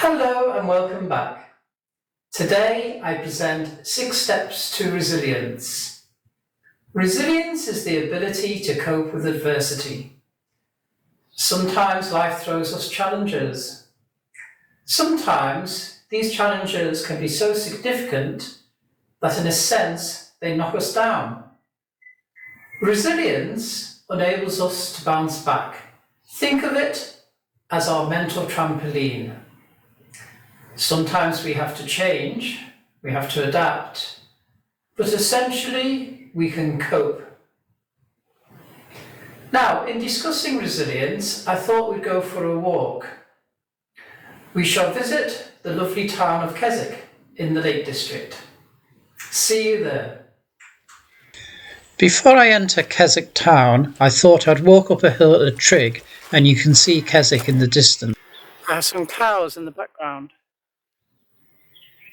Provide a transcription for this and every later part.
Hello and welcome back. Today I present 6 steps to resilience. Resilience is the ability to cope with adversity. Sometimes life throws us challenges. Sometimes these challenges can be so significant that in a sense they knock us down. Resilience enables us to bounce back. Think of it as our mental trampoline. Sometimes we have to change, we have to adapt, but essentially we can cope. Now, in discussing resilience, I thought we'd go for a walk. We shall visit the lovely town of Keswick in the Lake District. See you there. Before I enter Keswick town, I thought I'd walk up a hill at Latrigg and you can see Keswick in the distance. I have some cows in the background.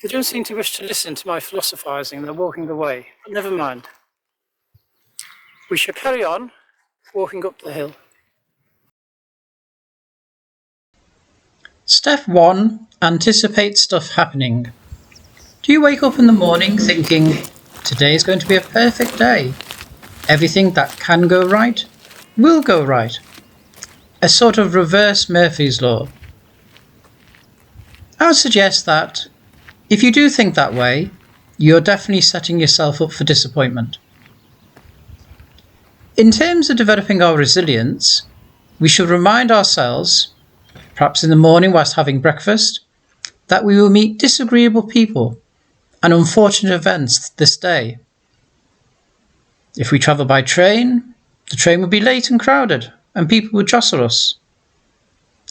They don't seem to wish to listen to my philosophising, they're walking away, but never mind. We shall carry on walking up the hill. Step 1. Anticipate stuff happening. Do you wake up in the morning thinking, today is going to be a perfect day? Everything that can go right will go right. A sort of reverse Murphy's Law. I would suggest that if you do think that way, you're definitely setting yourself up for disappointment. In terms of developing our resilience, we should remind ourselves, perhaps in the morning whilst having breakfast, that we will meet disagreeable people and unfortunate events this day. If we travel by train, the train will be late and crowded and people will jostle us.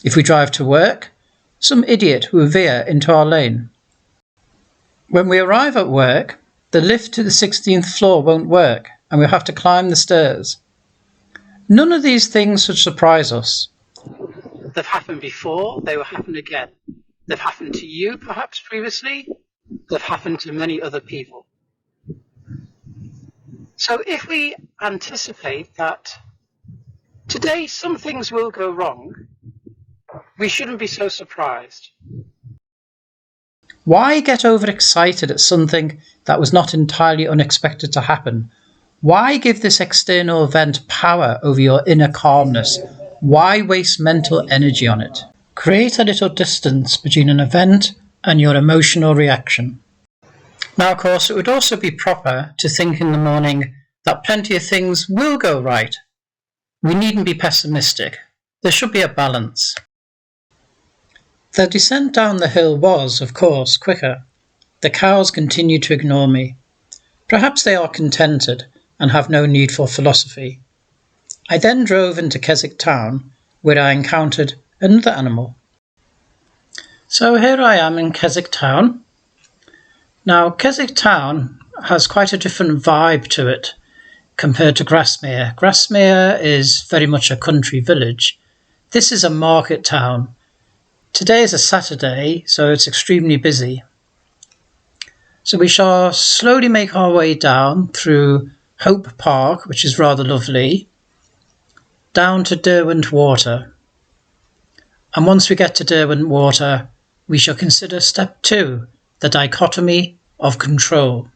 If we drive to work, some idiot will veer into our lane. When we arrive at work, the lift to the 16th floor won't work and we'll have to climb the stairs. None of these things should surprise us. They've happened before, they will happen again. They've happened to you perhaps previously, they've happened to many other people. So if we anticipate that today some things will go wrong, we shouldn't be so surprised. Why get overexcited at something that was not entirely unexpected to happen? Why give this external event power over your inner calmness? Why waste mental energy on it? Create a little distance between an event and your emotional reaction. Now, of course, it would also be proper to think in the morning that plenty of things will go right. We needn't be pessimistic. There should be a balance. The descent down the hill was, of course, quicker. The cows continued to ignore me. Perhaps they are contented and have no need for philosophy. I then drove into Keswick town, where I encountered another animal. So here I am in Keswick town. Now, Keswick town has quite a different vibe to it compared to Grasmere. Grasmere is very much a country village. This is a market town. Today is a Saturday, so it's extremely busy. So we shall slowly make our way down through Hope Park, which is rather lovely, down to Derwentwater. And once we get to Derwentwater, we shall consider step 2, the dichotomy of control.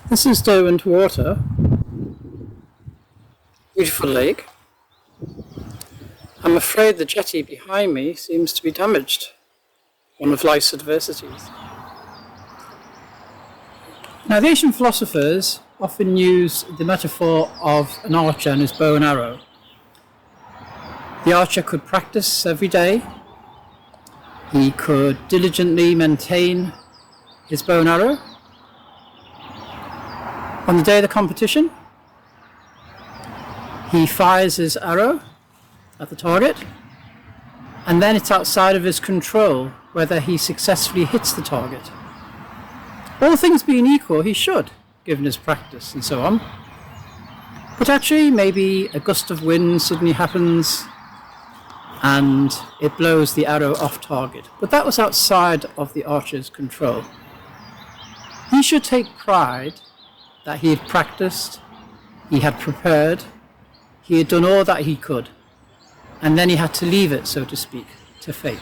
This is Derwentwater, beautiful lake. I'm afraid the jetty behind me seems to be damaged, one of life's adversities. Now, the ancient philosophers often use the metaphor of an archer and his bow and arrow. The archer could practice every day, he could diligently maintain his bow and arrow. On the day of the competition, he fires his arrow at the target, and then it's outside of his control whether he successfully hits the target. All things being equal, he should, given his practice and so on. But actually, maybe a gust of wind suddenly happens and it blows the arrow off target. But that was outside of the archer's control. He should take pride that he had practiced, he had prepared, he had done all that he could, and then he had to leave it, so to speak, to fate.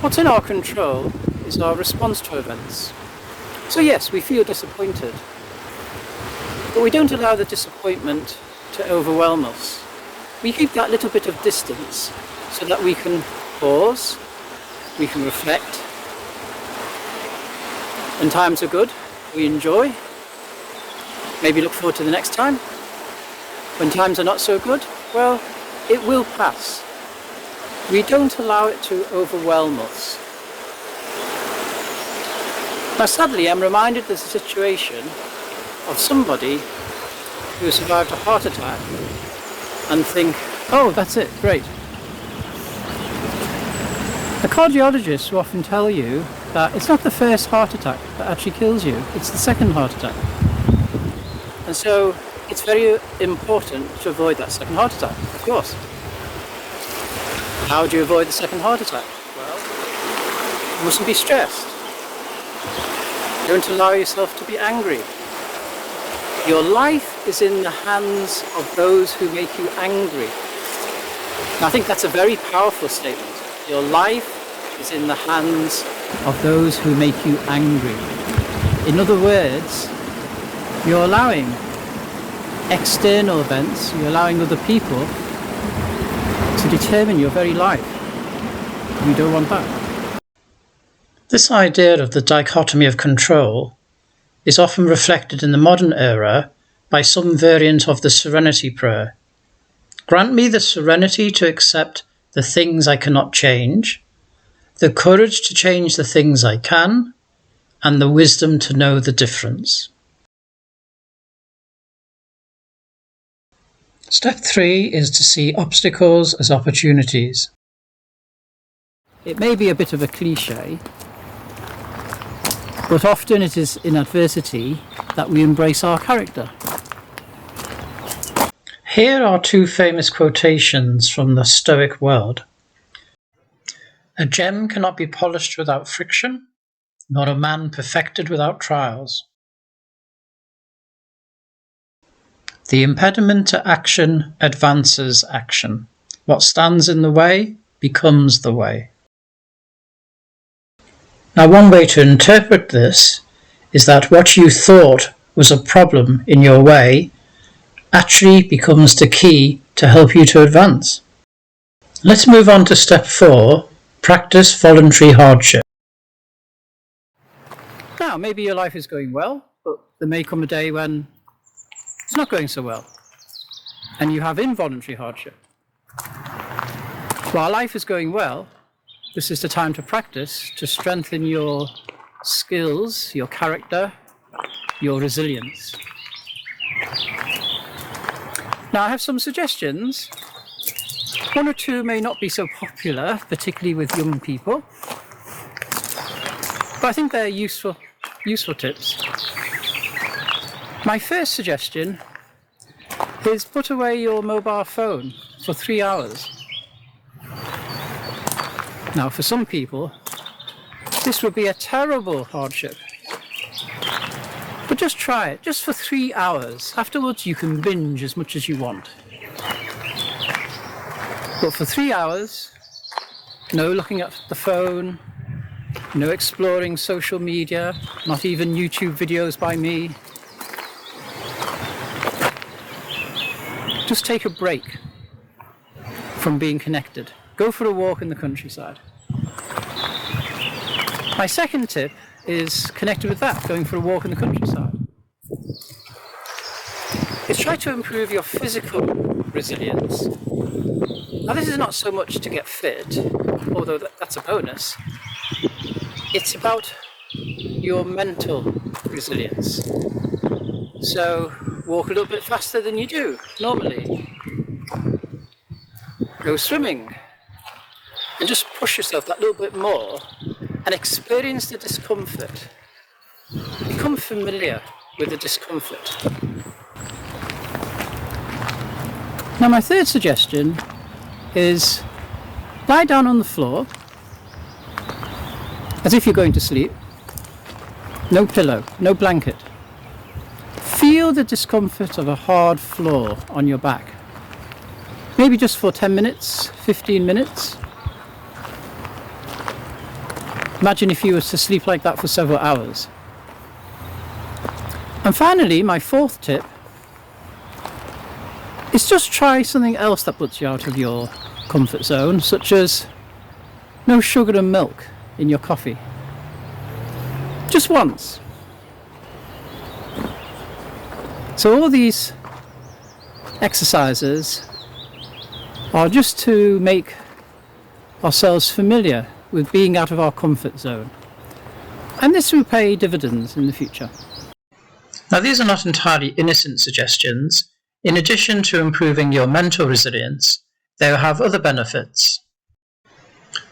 What's in our control is our response to events. So yes, we feel disappointed, but we don't allow the disappointment to overwhelm us. We keep that little bit of distance so that we can pause, we can reflect. When times are good, we enjoy, maybe look forward to the next time. When times are not so good, well, it will pass. We don't allow it to overwhelm us. Now sadly, I'm reminded there's a situation of somebody who survived a heart attack and think, oh, that's it, great. The cardiologists will often tell you that it's not the first heart attack that actually kills you, it's the second heart attack. And so it's very important to avoid that second heart attack, of course. How do you avoid the second heart attack? Well, you mustn't be stressed. Don't allow yourself to be angry. Your life is in the hands of those who make you angry. Now, I think that's a very powerful statement. Your life is in the hands of those who make you angry. In other words, you're allowing external events, you're allowing other people to determine your very life. You don't want that. This idea of the dichotomy of control is often reflected in the modern era by some variant of the serenity prayer. Grant me the serenity to accept the things I cannot change, the courage to change the things I can, and the wisdom to know the difference. Step 3 is to see obstacles as opportunities. It may be a bit of a cliche, but often it is in adversity that we embrace our character. Here are two famous quotations from the Stoic world. A gem cannot be polished without friction, nor a man perfected without trials. The impediment to action advances action. What stands in the way becomes the way. Now, one way to interpret this is that what you thought was a problem in your way actually becomes the key to help you to advance. Let's move on to step 4, practice voluntary hardship. Now, maybe your life is going well, but there may come a day when it's not going so well, and you have involuntary hardship. While life is going well, this is the time to practice, to strengthen your skills, your character, your resilience. Now, I have some suggestions. One or two may not be so popular, particularly with young people, but I think they're useful tips. My first suggestion is put away your mobile phone for 3 hours. Now, for some people, this would be a terrible hardship. But just try it, just for 3 hours. Afterwards, you can binge as much as you want. But for 3 hours, no looking at the phone, no exploring social media, not even YouTube videos by me. Just take a break from being connected. Go for a walk in the countryside. My second tip is connected with that, going for a walk in the countryside. Is try to improve your physical resilience. Now, this is not so much to get fit, although that's a bonus. It's about your mental resilience. So walk a little bit faster than you do normally. Go swimming. And just push yourself that little bit more and experience the discomfort. Become familiar with the discomfort. Now, my third suggestion is lie down on the floor as if you're going to sleep. No pillow, no blanket. Feel the discomfort of a hard floor on your back. Maybe just for 10 minutes, 15 minutes. Imagine if you were to sleep like that for several hours. And finally, my fourth tip is just try something else that puts you out of your comfort zone, such as no sugar and milk in your coffee. Just once. So all these exercises are just to make ourselves familiar with being out of our comfort zone. And this will pay dividends in the future. Now, these are not entirely innocent suggestions. In addition to improving your mental resilience, they will have other benefits.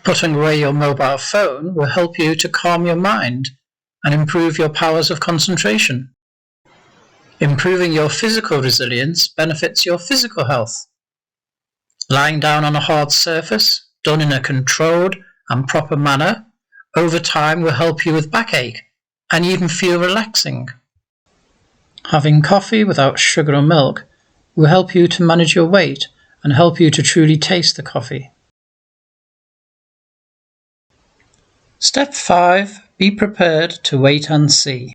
Putting away your mobile phone will help you to calm your mind and improve your powers of concentration. Improving your physical resilience benefits your physical health. Lying down on a hard surface, done in a controlled and proper manner, over time will help you with backache and even feel relaxing. Having coffee without sugar or milk will help you to manage your weight and help you to truly taste the coffee. Step 5. Be prepared to wait and see.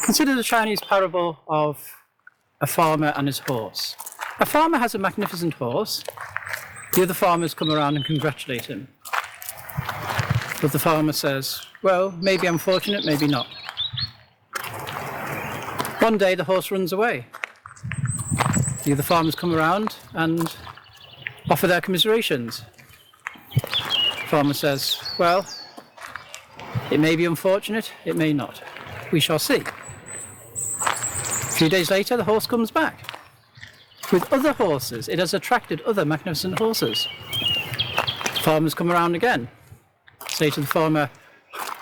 Consider the Chinese parable of a farmer and his horse. A farmer has a magnificent horse. The other farmers come around and congratulate him. But the farmer says, well, maybe I'm fortunate, maybe not. One day the horse runs away. The other farmers come around and offer their commiserations. The farmer says, well, it may be unfortunate, it may not. We shall see. A few days later, the horse comes back with other horses. It has attracted other magnificent horses. Farmers come around again, say to the farmer,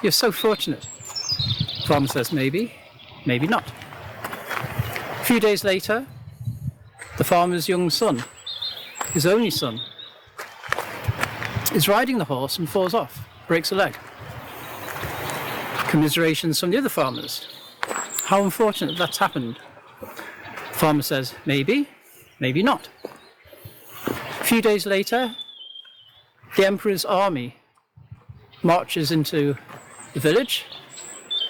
you're so fortunate. The farmer says, maybe, maybe not. A few days later, the farmer's young son, his only son, is riding the horse and falls off, breaks a leg. Commiserations from the other farmers. How unfortunate that's happened. The farmer says, maybe, maybe not. A few days later, the emperor's army marches into the village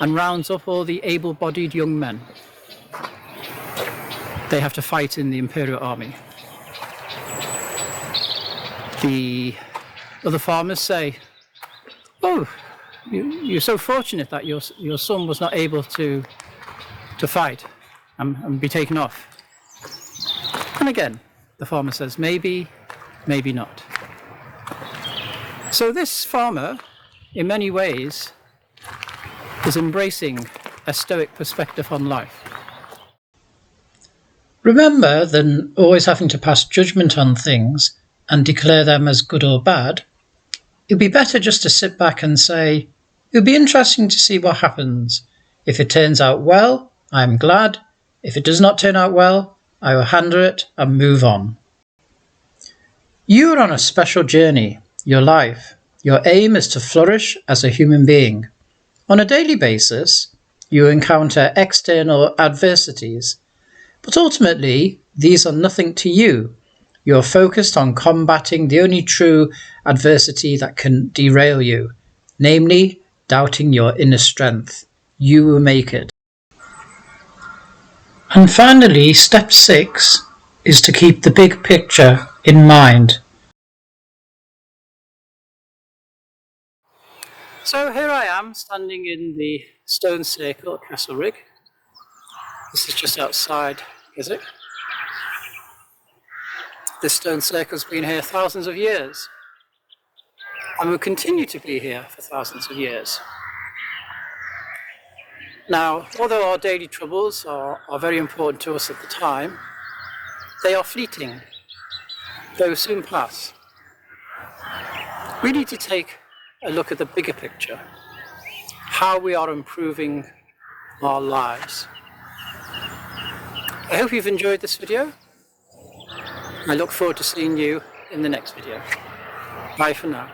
and rounds up all the able-bodied young men. They have to fight in the imperial army. The other farmers say, oh, you're so fortunate that your son was not able to fight and be taken off. And again, the farmer says, maybe, maybe not. So this farmer, in many ways, is embracing a stoic perspective on life. Remember that always having to pass judgment on things and declare them as good or bad, it'd be better just to sit back and say, it'll be interesting to see what happens. If it turns out well, I'm glad. If it does not turn out well, I will handle it and move on. You are on a special journey, your life. Your aim is to flourish as a human being. On a daily basis, you encounter external adversities, but ultimately, these are nothing to you. You're focused on combating the only true adversity that can derail you, namely, doubting your inner strength. You will make it. And finally, step 6 is to keep the big picture in mind. So here I am, standing in the stone circle at Castlerigg. This is just outside Keswick. This stone circle has been here thousands of years and will continue to be here for thousands of years. Now, although our daily troubles are very important to us at the time, they are fleeting. They will soon pass. We need to take a look at the bigger picture, how we are improving our lives. I hope you've enjoyed this video. I look forward to seeing you in the next video. Bye for now.